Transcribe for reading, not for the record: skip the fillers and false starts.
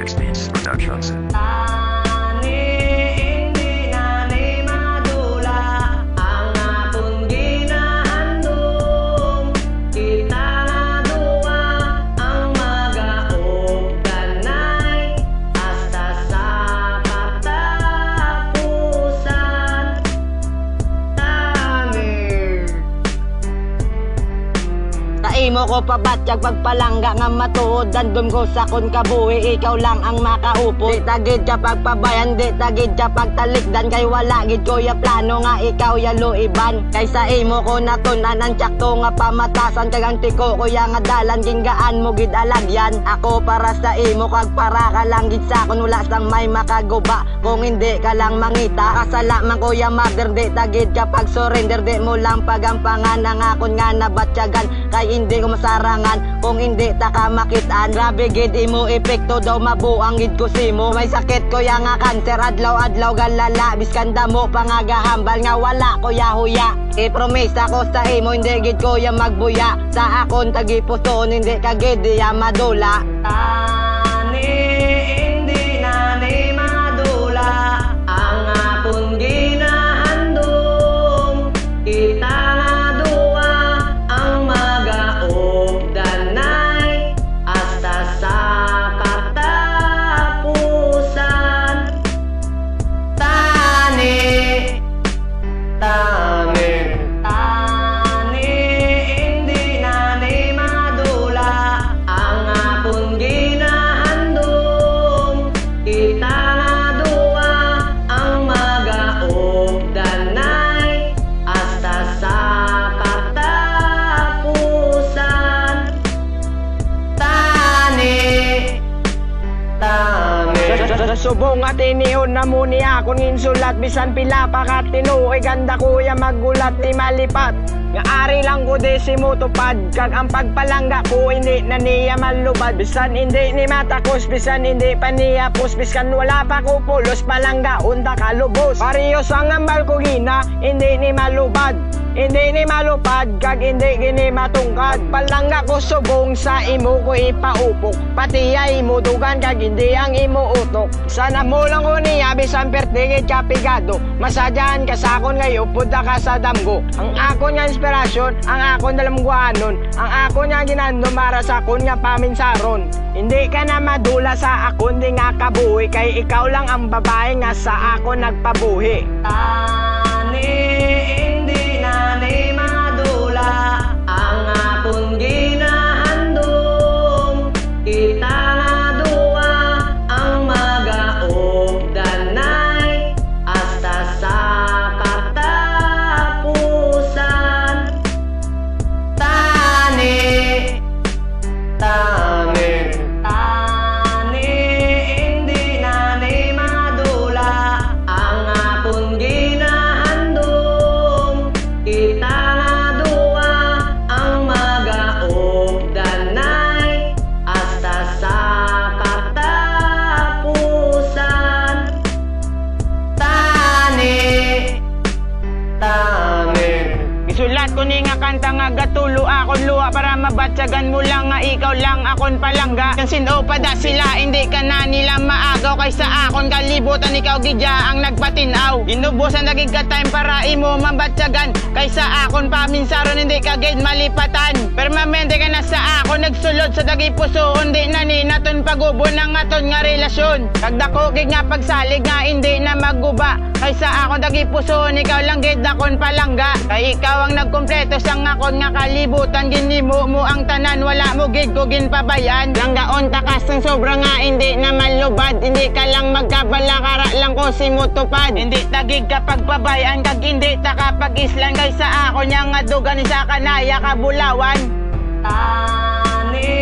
Lyrics Beats Productions. Imo ko pabatyag pagpalangga nga matuod dandom ko sa kon kabuhi ikaw lang ang makaupo di tagid ka pagpabayan di tagid ka pagtalikdan kay wala gid ko ya plano nga ikaw ya luiban kaysa imo ko natunan ang tsakto nga pamatasan kag ang tiko ko ya nga dalan ginggaan mo gid alagyan ako para sa imo kag para ka lang gid sa kon wala sang may makaguba kung hindi ka lang mangita kasala man ko ya mother di tagid ka pag surrender di mo lang pagampangan ang akon nga nabatyagan kay hindi ko masarangan kung hindi ta ka makitaan grabe gid imo epekto daw mabuang gid ko simo may sakit ko ya nga cancer adlaw-adlaw galala biskan damo pangagahambal nga wala ko ya huya ipromesa ko sa imo hindi gid ko ya magbuya sa akon tagipuson hindi ka gid ya madula tani hindi na ni madula ang akon ginahandom kita subong at iniyon na muni akong insulat bisan pila pa ka tinuoy ganda kuya maggulat di malipat nga ari lang ko desimo tupad kag ang pagpalangga ko hindi na niya malubad bisan hindi ni matakos bisan hindi pa niya pus bisan wala pa ko pulos palangga unta kalubos parehas ang ambal ko gina hindi ni malubad hindi ni malupad kag hindi gini matungkad palangga ko subong sa imo ko ipaupok pati ay imo dugan kag hindi ang imo utok sana mo lang ko niya bisan pertigid ka pigado masadyahan ka sa akon ngayon punta ka sa damgo ang akon nga inspirasyon ang akon dalamguanon ang akon nga ginando para sa akon nga paminsaron hindi ka na madula sa akon di nga kabuhi kay ikaw lang ang babae nga sa akon nagpabuhi tani hindi na ni madula ang akong ginahandom kita nga duwa ang magaog danay hasta sa katapusan tani tani tani hindi na ni madula ang akong ginahandom kita nga duwa ang magaog danay hasta sa katapusan tani tani isulat ko ni nga kanta nga gatulo akon luha para mabatyagan mo lang nga ikaw lang akon palangga kan sino pa da sila hindi ka na nila maagaw kaysa akon kalibutan ikaw gidya ang nagpatinaw inubusan nagig ka time para imo mabatyagan kaysa akon paminsaron hindi ka gid malipatan permanente ka na sa akon nagsulod sa dagi puso hindi na ni naton pagubon ng aton nga relasyon kagdako gid nga pagsalig nga hindi na magguba kaysa akon dagi puso ikaw lang gid akon palangga kay ikaw ang nagkompleto sang akon nga kalibutan ginimo mo ang tanan wala mo gid ko ginpabayan langgaon takas ng sobra nga hindi na malubad hindi ka lang magkabala kara lang ko si mutupad hindi tagig ka pagpabayan kag hindi ta kapag islan kaysa ako nya nga dugan sa kanaya kabulawan tani